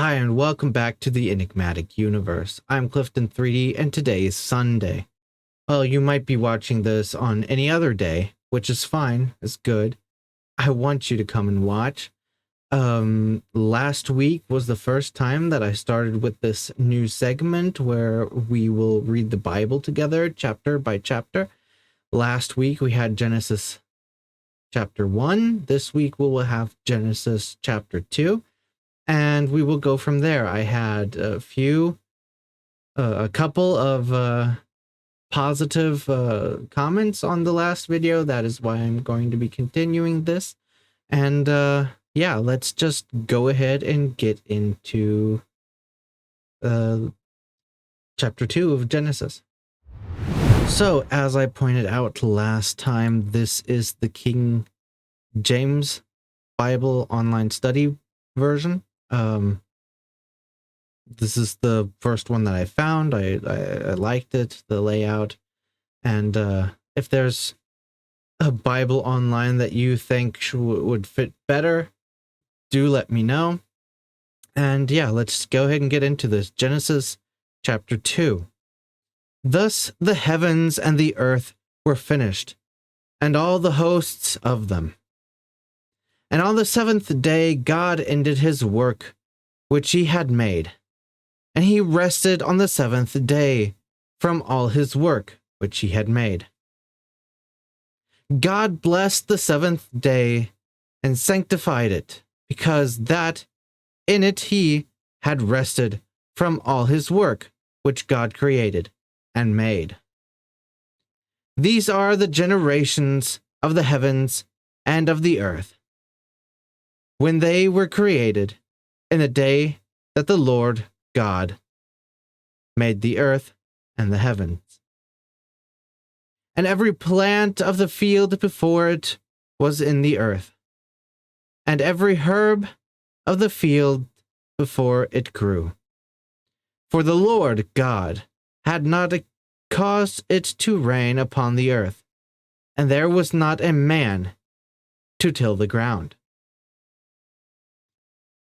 Hi, and welcome back to the Enigmatic Universe. I'm Clifton3D, and today is Sunday. Well, you might be watching this on any other day, which is fine, it's good. I want you to come and watch. Last week was the first time that I started with this new segment where we will read the Bible together, chapter by chapter. Last week we had Genesis chapter 1. This week we will have Genesis chapter 2. And we will go from there. I had a couple of positive comments on the last video. That is why I'm going to be continuing this. And yeah, let's just go ahead and get into chapter 2 of Genesis. So, as I pointed out last time, this is the King James Bible online study version. This is the first one that I found. I liked it, the layout, and if there's a Bible online that you think would fit better, do let me know. And yeah, let's go ahead and get into this. Genesis chapter 2. Thus the heavens and the earth were finished, and all the hosts of them. And on the seventh day God ended his work which he had made, and he rested on the seventh day from all his work which he had made. God blessed the seventh day and sanctified it, because that in it he had rested from all his work which God created and made. These are the generations of the heavens and of the earth, when they were created, in the day that the Lord God made the earth and the heavens. And every plant of the field before it was in the earth, and every herb of the field before it grew. For the Lord God had not caused it to rain upon the earth, and there was not a man to till the ground.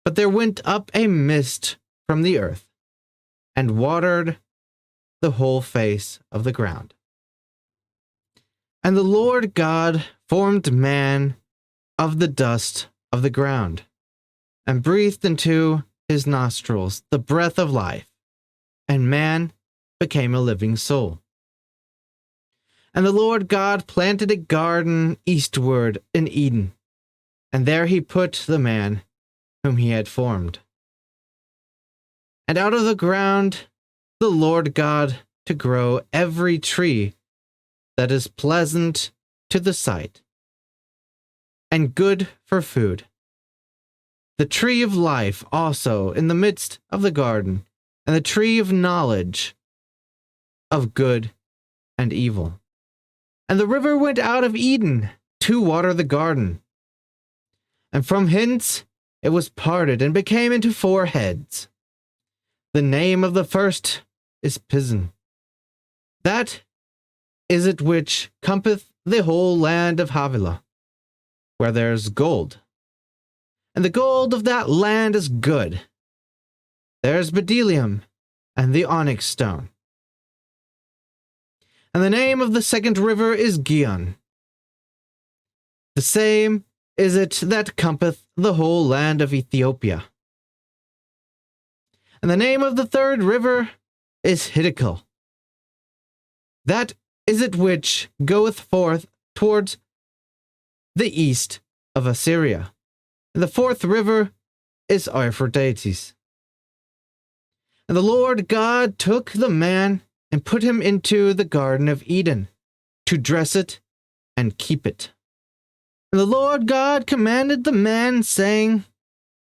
But there went up a mist from the earth, and watered the whole face of the ground. And the Lord God formed man of the dust of the ground, and breathed into his nostrils the breath of life, and man became a living soul. And the Lord God planted a garden eastward in Eden, and there he put the man whom he had formed. And out of the ground the Lord God to grow every tree that is pleasant to the sight, and good for food. The tree of life also in the midst of the garden, and the tree of knowledge of good and evil. And the river went out of Eden to water the garden, and from hence it was parted and became into four heads. The name of the first is Pison. That is it which compasseth the whole land of Havilah, where there is gold. And the gold of that land is good. There is bdellium and the onyx stone. And the name of the second river is Gihon. The same is it that compasseth the whole land of Ethiopia. And the name of the third river is Hiddekel. That is it which goeth forth towards the east of Assyria. And the fourth river is Euphrates. And the Lord God took the man and put him into the garden of Eden, to dress it and keep it. And the Lord God commanded the man, saying,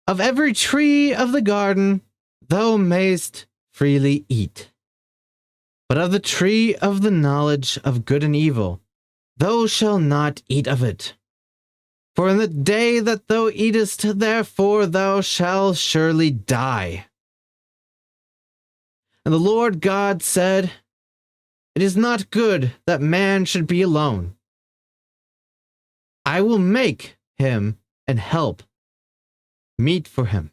Of every tree of the garden thou mayst freely eat, but of the tree of the knowledge of good and evil thou shalt not eat of it. For in the day that thou eatest therefore thou shalt surely die. And the Lord God said, It is not good that man should be alone. I will make him an help meet for him.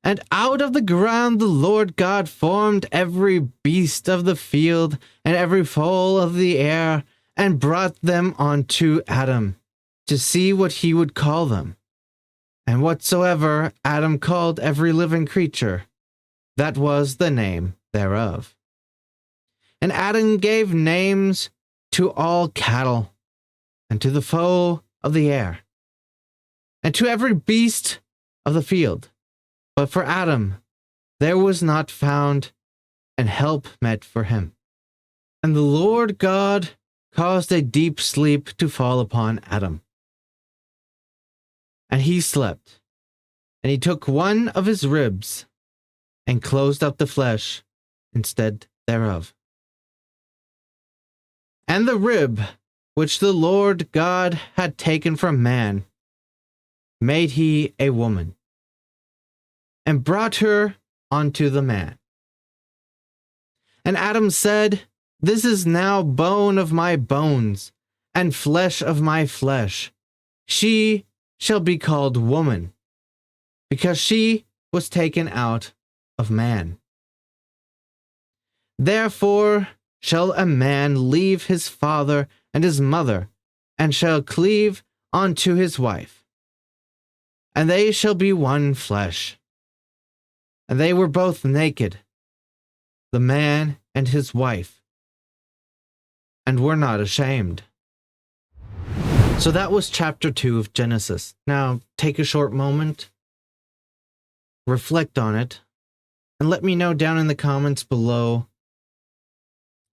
And out of the ground the Lord God formed every beast of the field and every fowl of the air, and brought them unto Adam, to see what he would call them. And whatsoever Adam called every living creature, that was the name thereof. And Adam gave names to all cattle, and to the fowl of the air, and to every beast of the field. But for Adam there was not found an helpmeet for him. And the Lord God caused a deep sleep to fall upon Adam. And he slept, and he took one of his ribs, and closed up the flesh instead thereof. And the rib which the Lord God had taken from man made he a woman, and brought her unto the man. And Adam said, This is now bone of my bones, and flesh of my flesh. She shall be called woman, because she was taken out of man. Therefore shall a man leave his father and his mother, and shall cleave unto his wife, and they shall be one flesh. And they were both naked, the man and his wife, and were not ashamed. So that was chapter 2 of Genesis. Now take a short moment, reflect on it, and let me know down in the comments below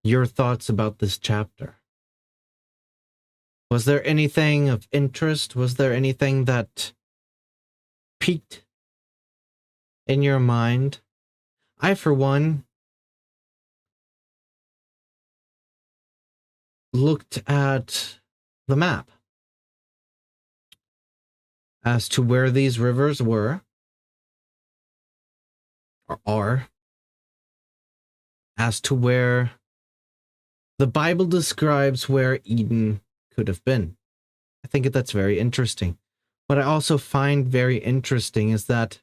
your thoughts about this chapter. Was there anything of interest? Was there anything that piqued in your mind? I, for one, looked at the map as to where these rivers were, or are, as to where the Bible describes where Eden could have been. I think that's very interesting. What I also find very interesting is that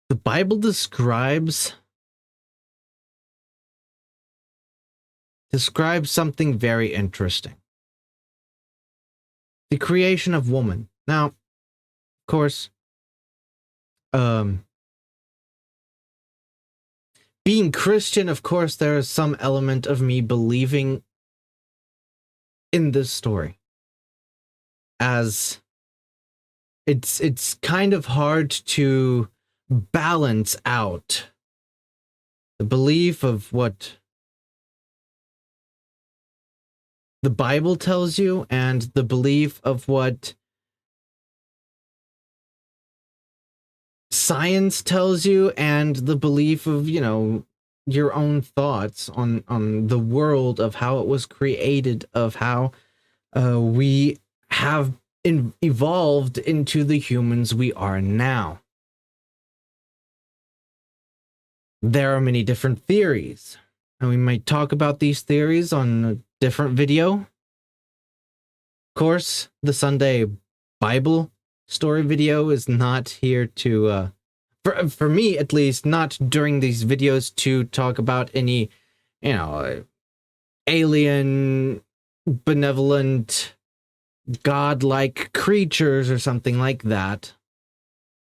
the Bible describes something very interesting. The creation of woman. Now, of course, being Christian, of course, there is some element of me believing in this story, as it's kind of hard to balance out the belief of what the Bible tells you and the belief of what science tells you, and the belief of, your own thoughts on the world, of how it was created, of how we have evolved into the humans we are now. There are many different theories, and we might talk about these theories on a different video. Of course, the Sunday Bible story video is not here to, for me at least, not during these videos to talk about any, alien, benevolent, godlike creatures or something like that.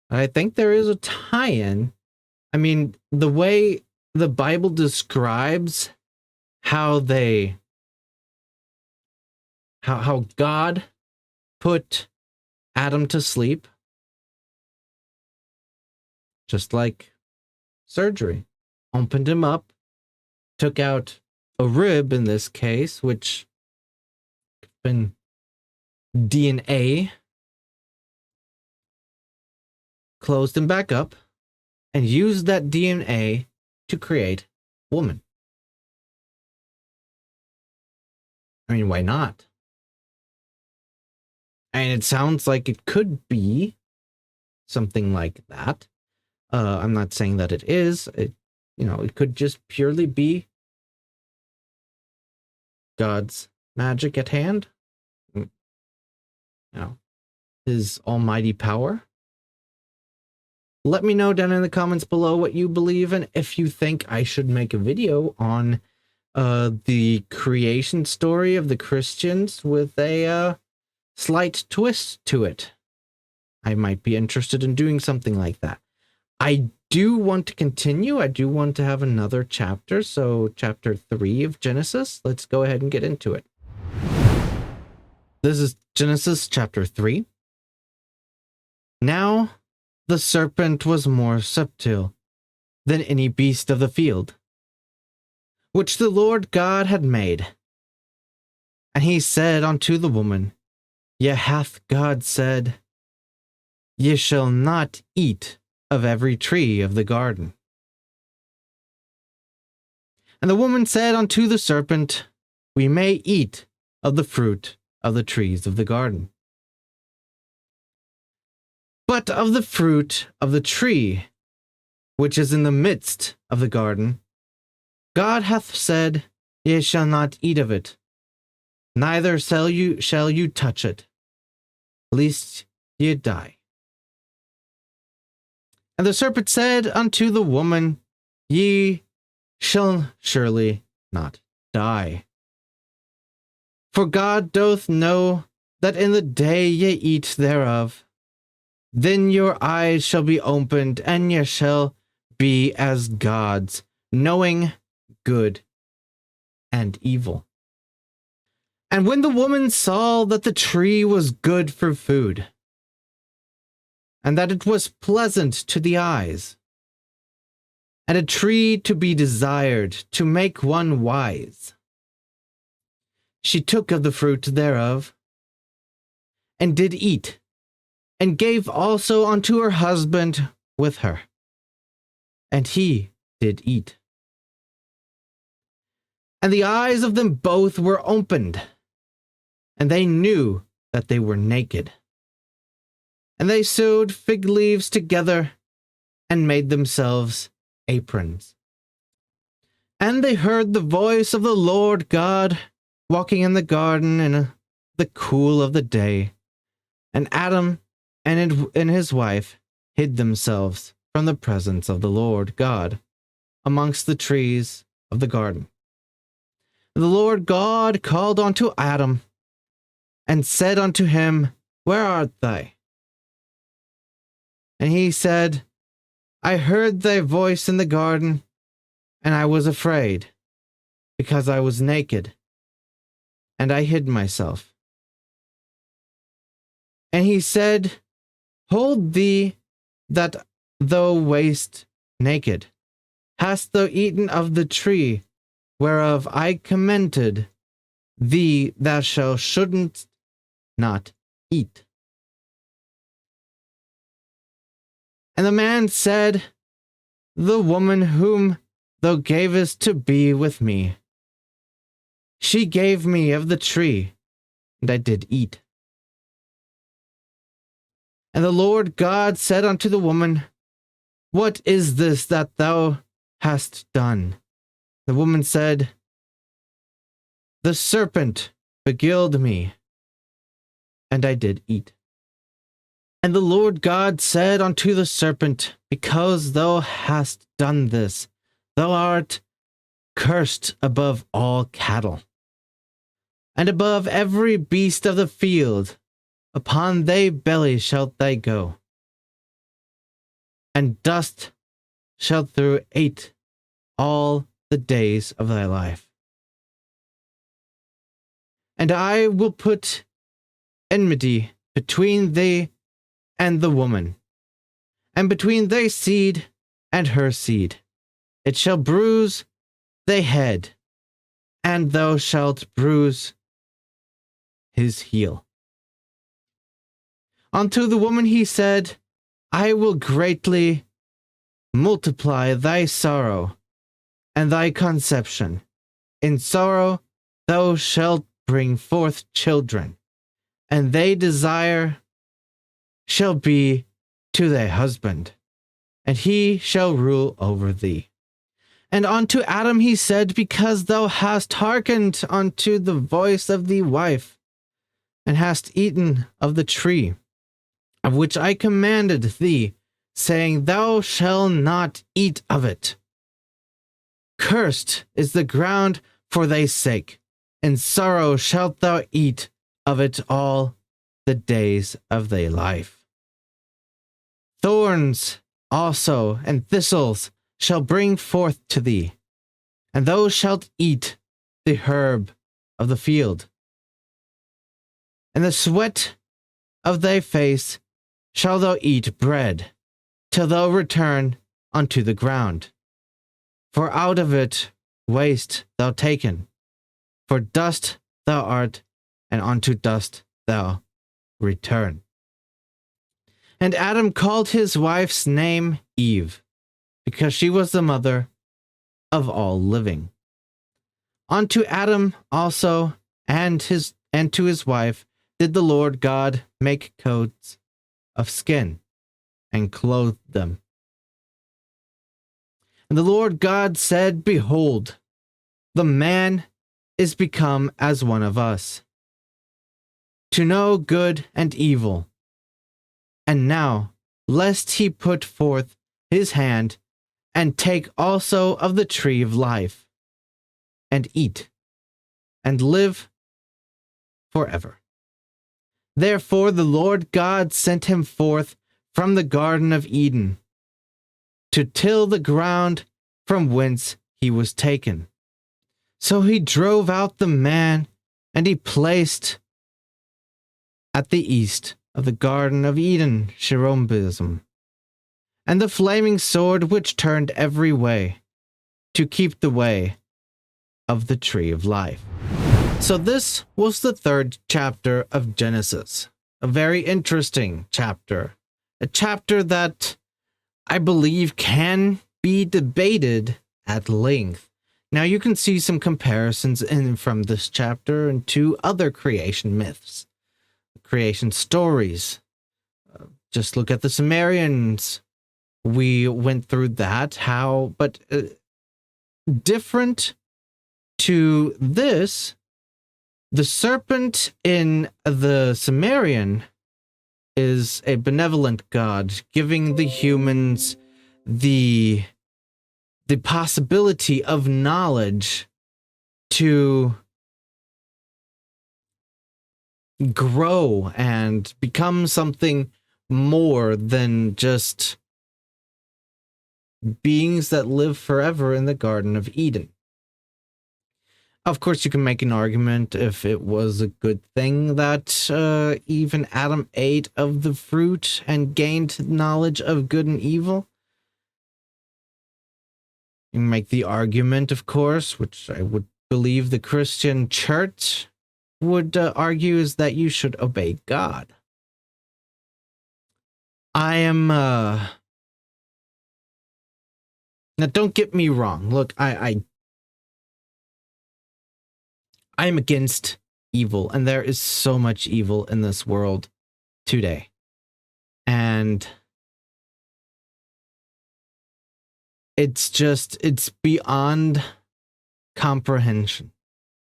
I think there is a tie-in. I mean, the way the Bible describes how God put Adam to sleep, just like surgery, opened him up, took out a rib in this case, which could have been DNA, closed him back up, and used that DNA to create woman. I mean, why not? And it sounds like it could be something like that. I'm not saying that it is. It could just purely be God's magic at hand. His almighty power. Let me know down in the comments below what you believe and if you think I should make a video on the creation story of the Christians with a slight twist to it. I might be interested in doing something like that. I do want to continue. I do want to have another chapter. So chapter 3 of Genesis. Let's go ahead and get into it. This is Genesis chapter 3. Now the serpent was more subtle than any beast of the field, which the Lord God had made. And he said unto the woman, Yea, hath God said, Ye shall not eat of every tree of the garden. And the woman said unto the serpent, We may eat of the fruit of the trees of the garden. But of the fruit of the tree which is in the midst of the garden, God hath said, Ye shall not eat of it, neither shall you touch it, lest ye die. And the serpent said unto the woman, Ye shall surely not die. For God doth know that in the day ye eat thereof, then your eyes shall be opened, and ye shall be as gods, knowing good and evil. And when the woman saw that the tree was good for food, and that it was pleasant to the eyes, and a tree to be desired to make one wise, she took of the fruit thereof, and did eat, and gave also unto her husband with her, and he did eat. And the eyes of them both were opened, and they knew that they were naked. And they sewed fig leaves together, and made themselves aprons. And they heard the voice of the Lord God walking in the garden in the cool of the day. And Adam and his wife hid themselves from the presence of the Lord God amongst the trees of the garden. And the Lord God called unto Adam, and said unto him, Where art thou? And he said, I heard thy voice in the garden, and I was afraid, because I was naked, and I hid myself. And he said, Hold thee that thou wast naked. Hast thou eaten of the tree whereof I commanded thee thou shouldest not eat? And the man said, The woman whom thou gavest to be with me, she gave me of the tree, and I did eat. And the Lord God said unto the woman, What is this that thou hast done? The woman said, The serpent beguiled me, and I did eat. And the Lord God said unto the serpent, Because thou hast done this, thou art cursed above all cattle, and above every beast of the field. Upon thy belly shalt thou go, and dust shalt thou eat all the days of thy life. And I will put enmity between thee and the woman, and between thy seed and her seed. It shall bruise thy head, and thou shalt bruise his heel. Unto the woman he said, I will greatly multiply thy sorrow and thy conception. In sorrow thou shalt bring forth children, and thy desire shall be to thy husband, and he shall rule over thee. And unto Adam he said, Because thou hast hearkened unto the voice of thy wife, and hast eaten of the tree of which I commanded thee, saying, "Thou shalt not eat of it. Cursed is the ground for thy sake. In sorrow shalt thou eat of it all the days of thy life. Thorns also and thistles shall bring forth to thee, and thou shalt eat the herb of the field. In the sweat of thy face shalt thou eat bread, till thou return unto the ground. For out of it wast thou taken, for dust thou art, and unto dust thou return." And Adam called his wife's name Eve, because she was the mother of all living. Unto Adam also and to his wife did the Lord God make coats of skin, and clothed them. And the Lord God said, "Behold, the man is become as one of us, to know good and evil. And now, lest he put forth his hand, and take also of the tree of life, and eat, and live forever." Therefore the Lord God sent him forth from the Garden of Eden, to till the ground from whence he was taken. So he drove out the man, and he placed at the east of the Garden of Eden cherubim, and the flaming sword which turned every way, to keep the way of the tree of life. So this was the third chapter of Genesis. A very interesting chapter. A chapter that I believe can be debated at length. Now you can see some comparisons from this chapter and to other creation myths, creation stories. Just look at the Sumerians. We went through that, but different to this, the serpent in the Sumerian is a benevolent god, giving the humans the possibility of knowledge to grow and become something more than just beings that live forever in the Garden of Eden. Of course, you can make an argument if it was a good thing that even Adam ate of the fruit and gained knowledge of good and evil. You can make the argument, of course, which I would believe the Christian church would argue, is that you should obey God. I am now, don't get me wrong. Look, I am against evil, and there is so much evil in this world today. And it's beyond comprehension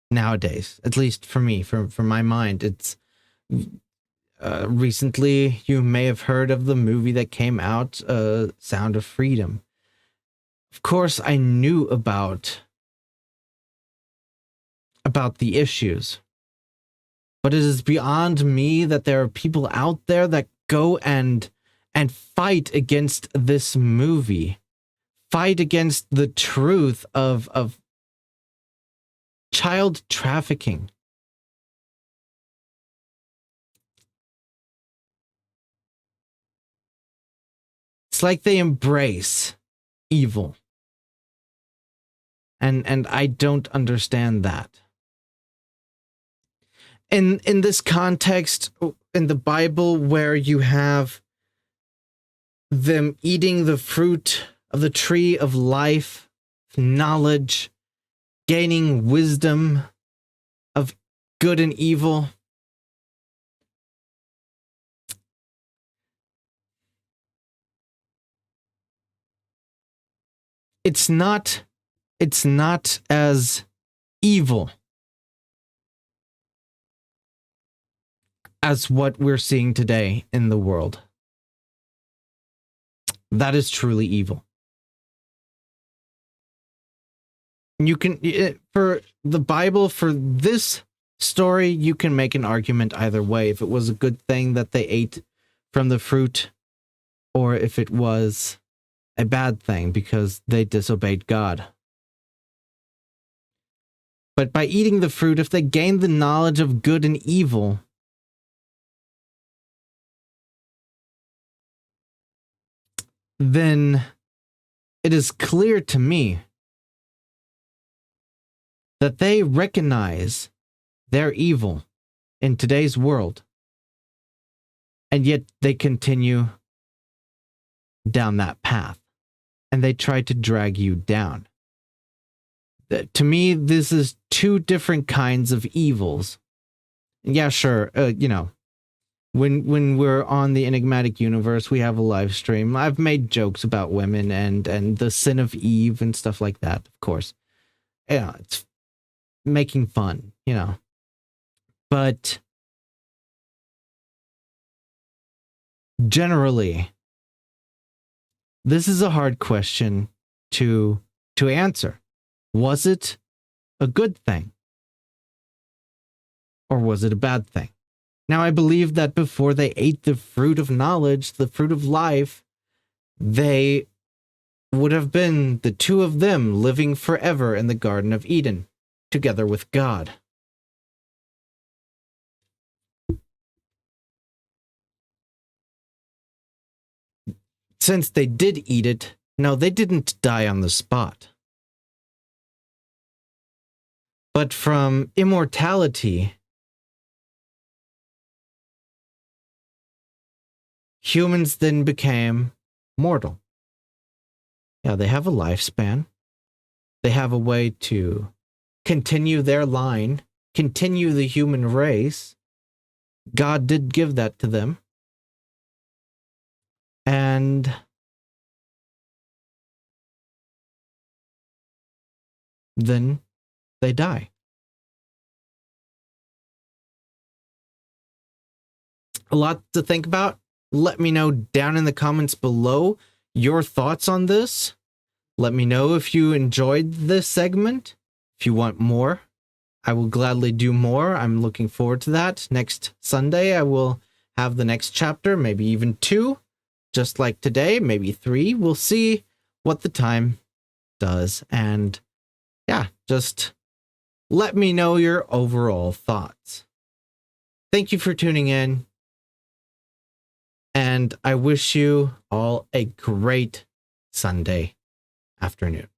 nowadays, at least for me, for my mind. It's recently you may have heard of the movie that came out, Sound of Freedom. Of course, I knew about the issues, but it is beyond me that there are people out there that go and fight against this movie, fight against the truth of child trafficking. It's like they embrace evil. And I don't understand that. In this context, in the Bible, where you have them eating the fruit of the tree of life, knowledge, gaining wisdom of good and evil, it's not as evil as what we're seeing today in the world. that is truly evil. You can, for the Bible, for this story, you can make an argument either way. If it was a good thing that they ate from the fruit, or if it was a bad thing because they disobeyed God. But by eating the fruit, if they gained the knowledge of good and evil, then it is clear to me that they recognize their evil in today's world, and yet they continue down that path, and they try to drag you down. To me, this is two different kinds of evils. Yeah, sure, when we're on the Enigmatic Universe, we have a live stream. I've made jokes about women and the sin of Eve and stuff like that, of course. Yeah, it's making fun, But generally, this is a hard question to answer. Was it a good thing? Or was it a bad thing? Now, I believe that before they ate the fruit of knowledge, the fruit of life, they would have been the two of them living forever in the Garden of Eden, together with God. Since they did eat it, no, they didn't die on the spot. But from immortality, humans then became mortal. Yeah, they have a lifespan. They have a way to continue their line, continue the human race. God did give that to them. And then they die. A lot to think about. Let me know down in the comments below your thoughts on this. Let me know if you enjoyed this segment. If you want more, I will gladly do more. I'm looking forward to that. Next Sunday, I will have the next chapter, maybe even 2, just like today, maybe 3. We'll see what the time does. And yeah, just let me know your overall thoughts. Thank you for tuning in. And I wish you all a great Sunday afternoon.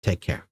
Take care.